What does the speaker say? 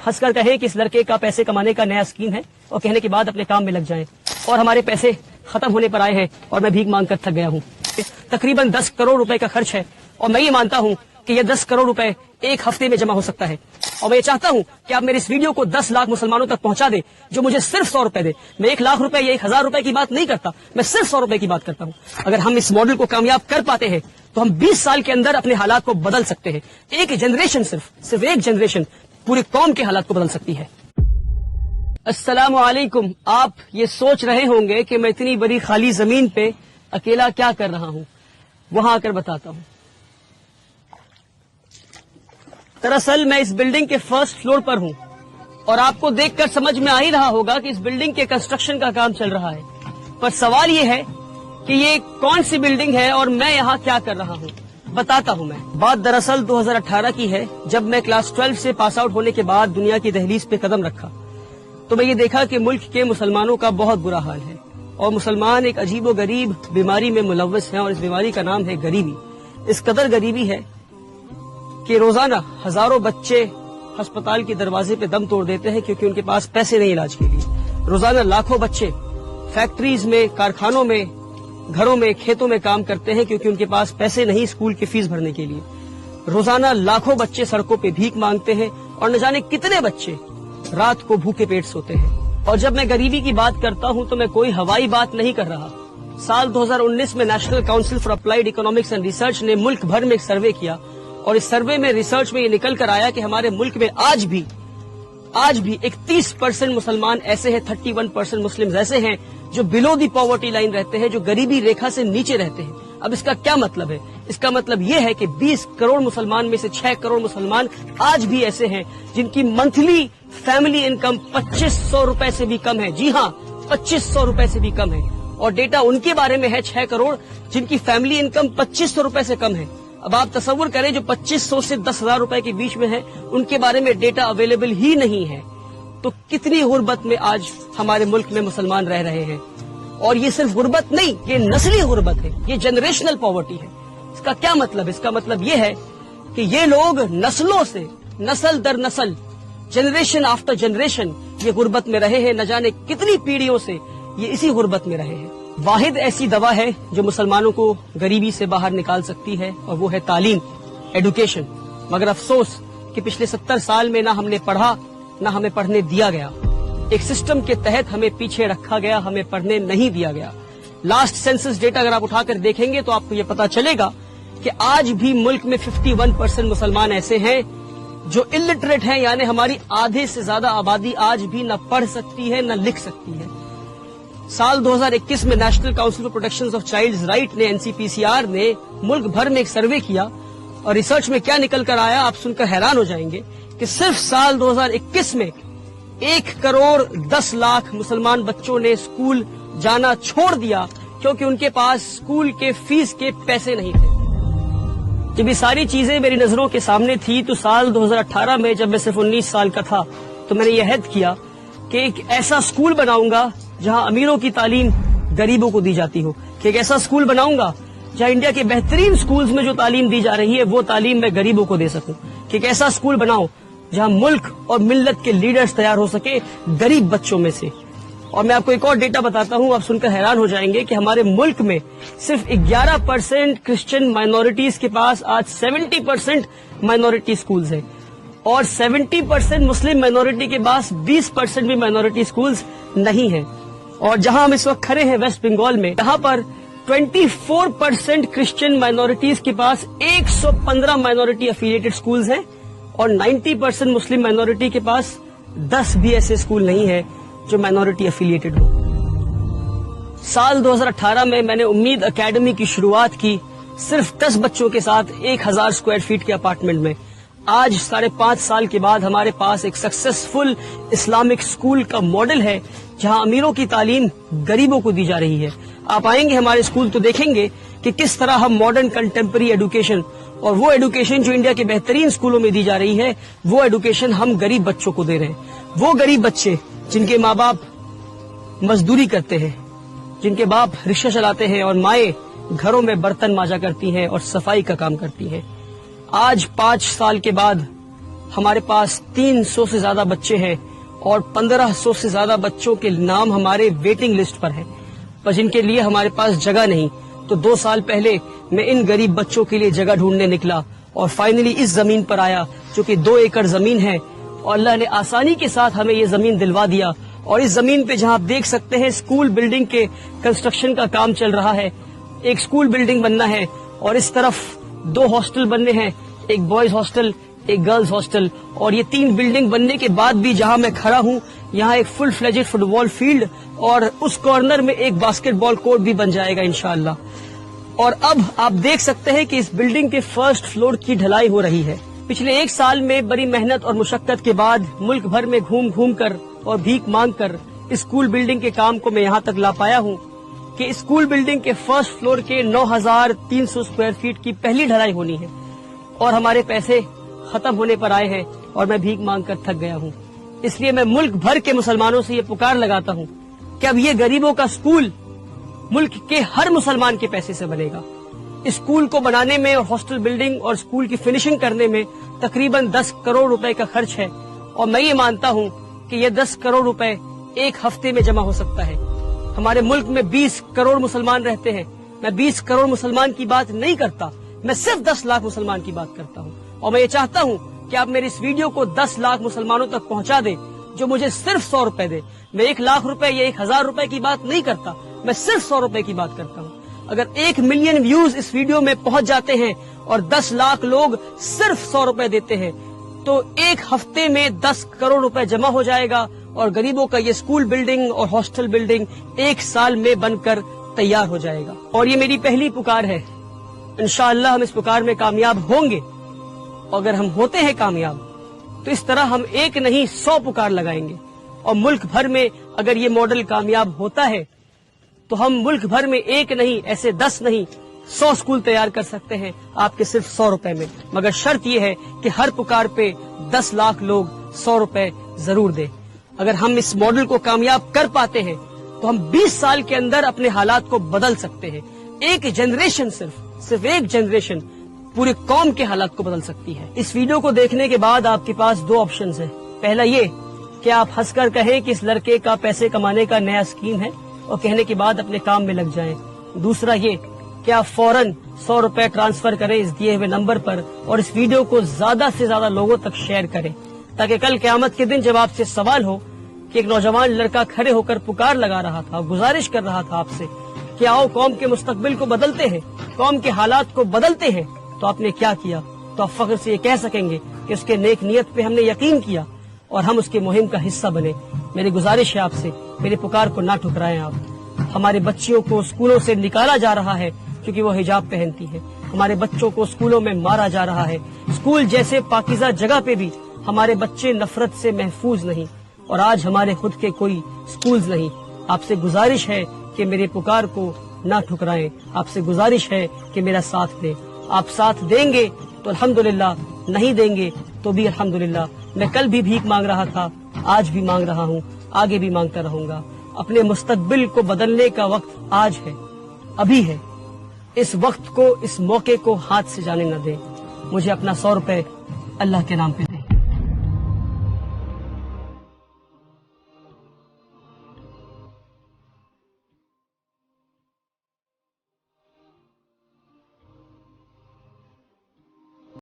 हंस कर कहें कि इस लड़के का पैसे कमाने का नया स्कीम है और कहने के बाद अपने काम में लग जाएं और हमारे पैसे खत्म होने पर आए हैं और मैं भीख मांग कर थक गया हूँ। तकरीबन 10 करोड़ रुपए का खर्च है और मैं ये मानता हूँ कि ये 10 करोड़ रुपए एक हफ्ते में जमा हो सकता है और मैं ये चाहता हूँ कि आप मेरे इस वीडियो को 10 लाख मुसलमानों तक पहुंचा दे जो मुझे सिर्फ 100 रुपए दे। मैं 1 लाख रुपए या 1000 रुपए की बात नहीं करता, मैं सिर्फ 100 रुपए की बात करता हूँ। अगर हम इस मॉडल को कामयाब कर पाते हैं तो हम 20 साल के अंदर अपने हालात को बदल सकते हैं। एक जनरेशन, सिर्फ एक जनरेशन पूरी कौम के हालात को बदल सकती है। अस्सलामु अलैकुम। आप ये सोच रहे होंगे कि मैं इतनी बड़ी खाली जमीन पे अकेला क्या कर रहा हूँ, वहां आकर बताता हूँ। दरअसल मैं इस बिल्डिंग के फर्स्ट फ्लोर पर हूँ और आपको देखकर समझ में आ ही रहा होगा कि इस बिल्डिंग के कंस्ट्रक्शन का काम चल रहा है, पर सवाल ये है कि ये कौन सी बिल्डिंग है और मैं यहाँ क्या कर रहा हूँ। बताता हूँ मैं। बात दरअसल 2018 की है, जब मैं क्लास 12 से पास आउट होने के बाद दुनिया की दहलीज पे कदम रखा तो मैं ये देखा कि मुल्क के मुसलमानों का बहुत बुरा हाल है और मुसलमान एक अजीबो गरीब बीमारी में मुलव्वस हैं और इस बीमारी का नाम है गरीबी। इस कदर गरीबी है कि रोजाना हजारों बच्चे अस्पताल के दरवाजे पे दम तोड़ देते हैं क्योंकि उनके पास पैसे नहीं इलाज के लिए। रोजाना लाखों बच्चे फैक्ट्रीज में, कारखानों में, घरों में, खेतों में काम करते हैं क्योंकि उनके पास पैसे नहीं स्कूल की फीस भरने के लिए। रोजाना लाखों बच्चे सड़कों पे भीख मांगते हैं और न जाने कितने बच्चे रात को भूखे पेट सोते हैं। और जब मैं गरीबी की बात करता हूं तो मैं कोई हवाई बात नहीं कर रहा। साल 2019 में national council for applied economics and research ने मुल्क भर में एक सर्वे किया और इस सर्वे में, रिसर्च में ये निकल कर आया कि हमारे मुल्क में आज भी 31% मुसलमान ऐसे हैं, 31% मुस्लिम ऐसे हैं जो बिलो दी पॉवर्टी लाइन रहते हैं, जो गरीबी रेखा से नीचे रहते हैं। अब इसका क्या मतलब है? इसका मतलब ये है कि 20 करोड़ मुसलमान में से 6 करोड़ मुसलमान आज भी ऐसे हैं जिनकी मंथली फैमिली इनकम 2500 रुपए से भी कम है। जी हाँ, 2500 रुपए से भी कम है। और डेटा उनके बारे में है 6 करोड़ जिनकी फैमिली इनकम 2500 रुपए से कम है। अब आप तसव्वुर करें, जो 2500 से 10,000 रुपए के बीच में है उनके बारे में डेटा अवेलेबल ही नहीं है। तो कितनी गुर्बत में आज हमारे मुल्क में मुसलमान रह रहे हैं। और ये सिर्फ गुर्बत नहीं, ये नस्ली गुर्बत है, ये जनरेशनल पॉवर्टी है। इसका क्या मतलब? इसका मतलब ये है कि ये लोग नस्लों से, नस्ल दर नस्ल, जनरेशन आफ्टर जनरेशन ये गुर्बत में रहे हैं। न जाने कितनी पीढ़ियों से ये इसी गुर्बत में रहे हैं। वाहिद ऐसी दवा है जो मुसलमानों को गरीबी से बाहर निकाल सकती है और वो है तालीम, एडुकेशन। मगर अफसोस कि पिछले 70 साल में ना हमने पढ़ा, ना हमें पढ़ने दिया गया। एक सिस्टम के तहत हमें पीछे रखा गया, हमें पढ़ने नहीं दिया गया। लास्ट सेंसस डेटा अगर आप उठाकर देखेंगे तो आपको ये पता चलेगा कि आज भी मुल्क में 51% मुसलमान ऐसे हैं जो इलिटरेट हैं, यानी हमारी आधे से ज्यादा आबादी आज भी न पढ़ सकती है न लिख सकती है। साल 2021 में national council for protection of childs right ने, NCPCR ने मुल्क भर में एक सर्वे किया और रिसर्च में क्या निकल कर आया आप सुनकर हैरान हो जाएंगे कि सिर्फ साल 2021 में 1 करोड़ 10 लाख मुसलमान बच्चों ने स्कूल जाना छोड़ दिया क्योंकि उनके पास स्कूल के फीस के पैसे नहीं थे। जब ये सारी चीजें मेरी नजरों के सामने थी तो साल 2018 में, जब मैं सिर्फ 19 साल का था, तो मैंने यह अहद किया कि एक ऐसा स्कूल बनाऊंगा जहां अमीरों की तालीम गरीबों को दी जाती हो, कि एक ऐसा स्कूल बनाऊंगा जहां इंडिया के बेहतरीन स्कूल्स में जो तालीम दी जा रही है वो तालीम मैं गरीबों को दे सकूं, कि एक ऐसा स्कूल बनाऊं जहां मुल्क और मिल्लत के लीडर्स तैयार हो सके गरीब बच्चों में से। और मैं आपको एक और डेटा बताता हूं, आप सुनकर हैरान हो जाएंगे कि हमारे मुल्क में सिर्फ 11% क्रिश्चियन माइनॉरिटीज के पास आज 70% माइनॉरिटी स्कूल्स हैं और 70% मुस्लिम माइनॉरिटी के पास 20% भी माइनॉरिटी स्कूल्स नहीं है। और जहां हम इस वक्त खड़े हैं वेस्ट बंगाल में, यहाँ पर 24% क्रिश्चियन माइनॉरिटीज के पास 115 माइनॉरिटी एफिलिएटेड स्कूल्स हैं और 90% मुस्लिम माइनॉरिटी के पास 10 भी ऐसे स्कूल नहीं है जो माइनॉरिटी एफिलिएटेड हो। साल 2018 में मैंने उम्मीद एकेडमी की शुरुआत की सिर्फ 10 बच्चों के साथ 1000 स्क्वायर फीट के अपार्टमेंट में। आज 5.5 साल के बाद हमारे पास एक सक्सेसफुल इस्लामिक स्कूल का मॉडल है जहां अमीरों की तालीम गरीबों को दी जा रही है। आप आएंगे हमारे स्कूल तो देखेंगे कि किस तरह हम मॉडर्न कंटेम्पररी एडुकेशन, और वो एडुकेशन जो इंडिया के बेहतरीन स्कूलों में दी जा रही है, वो एडुकेशन हम गरीब बच्चों को दे रहे हैं। वो गरीब बच्चे जिनके माँ बाप मजदूरी करते हैं, जिनके बाप रिक्शा चलाते हैं और माएं घरों में बर्तन मांजा करती हैं और सफाई का काम करती हैं, आज 5 साल के बाद ہمارے پاس 300 سے زیادہ بچے ہیں اور 1500 سے زیادہ بچوں کے نام ہمارے ویٹنگ لسٹ پر ہیں، پر جن کے لیے ہمارے پاس جگہ نہیں. تو 2 سال پہلے میں ان غریب بچوں کے لیے جگہ ڈھونڈنے نکلا اور فائنلی اس زمین پر آیا جو کہ 2 ایکڑ زمین ہے، اور اللہ نے آسانی کے ساتھ ہمیں یہ زمین دلوا دیا. اور اس زمین پہ جہاں آپ دیکھ سکتے ہیں اسکول بلڈنگ کے کنسٹرکشن کا کام چل رہا ہے. ایک اسکول بلڈنگ بننا ہے اور اس طرف 2 ہاسٹل بننے ہیں، ایک بوائز ہاسٹل ایک گرلز ہاسٹل. اور یہ 3 بلڈنگ بننے کے بعد بھی جہاں میں کھڑا ہوں یہاں ایک فل فلیجڈ فٹ بال فیلڈ اور اس کارنر میں ایک باسکٹ بال کورٹ بھی بن جائے گا انشاءاللہ. اور اب آپ دیکھ سکتے ہیں کہ اس بلڈنگ کے فرسٹ فلور کی ڈھلائی ہو رہی ہے. پچھلے 1 سال میں بڑی محنت اور مشقت کے بعد ملک بھر میں گھوم گھوم کر اور بھیک مانگ کر اسکول بلڈنگ کے کام کو میں یہاں تک لا پایا ہوں کہ اسکول بلڈنگ کے فرسٹ فلور کے 9300 اسکوائر فیٹ کی پہلی ڈھلائی ہونی ہے. اور ہمارے پیسے ختم ہونے پر آئے ہیں اور میں بھیک مانگ کر تھک گیا ہوں. اس لیے میں ملک بھر کے مسلمانوں سے یہ پکار لگاتا ہوں کہ اب یہ غریبوں کا اسکول ملک کے ہر مسلمان کے پیسے سے بنے گا. اسکول کو بنانے میں اور ہاسٹل بلڈنگ اور اسکول کی فنیشنگ کرنے میں تقریباً 10 کروڑ روپے کا خرچ ہے، اور میں یہ مانتا ہوں کہ یہ 10 کروڑ روپے ایک ہفتے میں جمع ہو سکتا ہے. ہمارے ملک میں 20 کروڑ مسلمان رہتے ہیں. میں 20 کروڑ مسلمان کی بات نہیں کرتا، میں صرف 10 لاکھ مسلمان کی بات کرتا ہوں. اور میں یہ چاہتا ہوں کہ آپ میری اس ویڈیو کو 10 لاکھ مسلمانوں تک پہنچا دیں جو مجھے صرف 100 روپے دے. میں 1 لاکھ روپے یا 1000 روپے کی بات نہیں کرتا، میں صرف 100 روپے کی بات کرتا ہوں. اگر 1 ملین ویوز اس ویڈیو میں پہنچ جاتے ہیں اور 10 لاکھ لوگ صرف 100 روپے دیتے ہیں تو ایک ہفتے میں 10 کروڑ روپے جمع ہو جائے گا اور غریبوں کا یہ اسکول بلڈنگ اور ہاسٹل بلڈنگ 1 سال میں بن کر تیار ہو جائے گا. اور یہ میری پہلی پکار ہے. انشاءاللہ ہم اس پکار میں کامیاب ہوں گے. اگر ہم ہوتے ہیں کامیاب تو اس طرح ہم 1 نہیں 100 پکار لگائیں گے. اور ملک بھر میں اگر یہ ماڈل کامیاب ہوتا ہے تو ہم ملک بھر میں 1 نہیں ایسے 10 نہیں 100 اسکول تیار کر سکتے ہیں آپ کے صرف 100 روپے میں. مگر شرط یہ ہے کہ ہر پکار پہ 10 لاکھ لوگ 100 روپے ضرور دیں. اگر ہم اس ماڈل کو کامیاب کر پاتے ہیں تو ہم 20 سال کے اندر اپنے حالات کو بدل سکتے ہیں. ایک جنریشن صرف ایک جنریشن پورے قوم کے حالات کو بدل سکتی ہے. اس ویڈیو کو دیکھنے کے بعد آپ کے پاس 2 آپشنز ہیں. پہلا یہ کہ آپ ہنس کر کہیں کہ اس لڑکے کا پیسے کمانے کا نیا اسکیم ہے اور کہنے کے بعد اپنے کام میں لگ جائیں. دوسرا یہ کہ آپ فوراً 100 روپے ٹرانسفر کریں اس دیے ہوئے نمبر پر اور اس ویڈیو کو زیادہ سے زیادہ لوگوں تک شیئر کریں تاکہ کل قیامت کے دن جب آپ سے سوال ہو کہ ایک نوجوان لڑکا کھڑے ہو کر پکار لگا رہا تھا، گزارش کر رہا تھا آپ سے کہ آؤ قوم کے مستقبل کو بدلتے ہیں، قوم کے حالات کو بدلتے ہیں، تو آپ نے کیا کیا، تو آپ فخر سے یہ کہہ سکیں گے کہ اس کے نیک نیت پہ ہم نے یقین کیا اور ہم اس کے مہم کا حصہ بنے. میری گزارش ہے آپ سے، میری پکار کو نہ ٹھکرائیں. آپ ہمارے بچیوں کو اسکولوں سے نکالا جا رہا ہے کیونکہ وہ حجاب پہنتی ہے. ہمارے بچوں کو اسکولوں میں مارا جا رہا ہے. اسکول جیسے پاکیزہ جگہ پہ بھی ہمارے بچے نفرت سے محفوظ نہیں اور آج ہمارے خود کے کوئی اسکولز نہیں. آپ سے گزارش ہے کہ میرے پکار کو نہ ٹھکرائیں. آپ سے گزارش ہے کہ میرا ساتھ دیں. آپ ساتھ دیں گے تو الحمدللہ، نہیں دیں گے تو بھی الحمدللہ. میں کل بھی بھیک مانگ رہا تھا، آج بھی مانگ رہا ہوں، آگے بھی مانگتا رہوں گا. اپنے مستقبل کو بدلنے کا وقت آج ہے، ابھی ہے. اس وقت کو، اس موقع کو ہاتھ سے جانے نہ دیں. مجھے اپنا 100 روپے اللہ کے نام پہ دیں.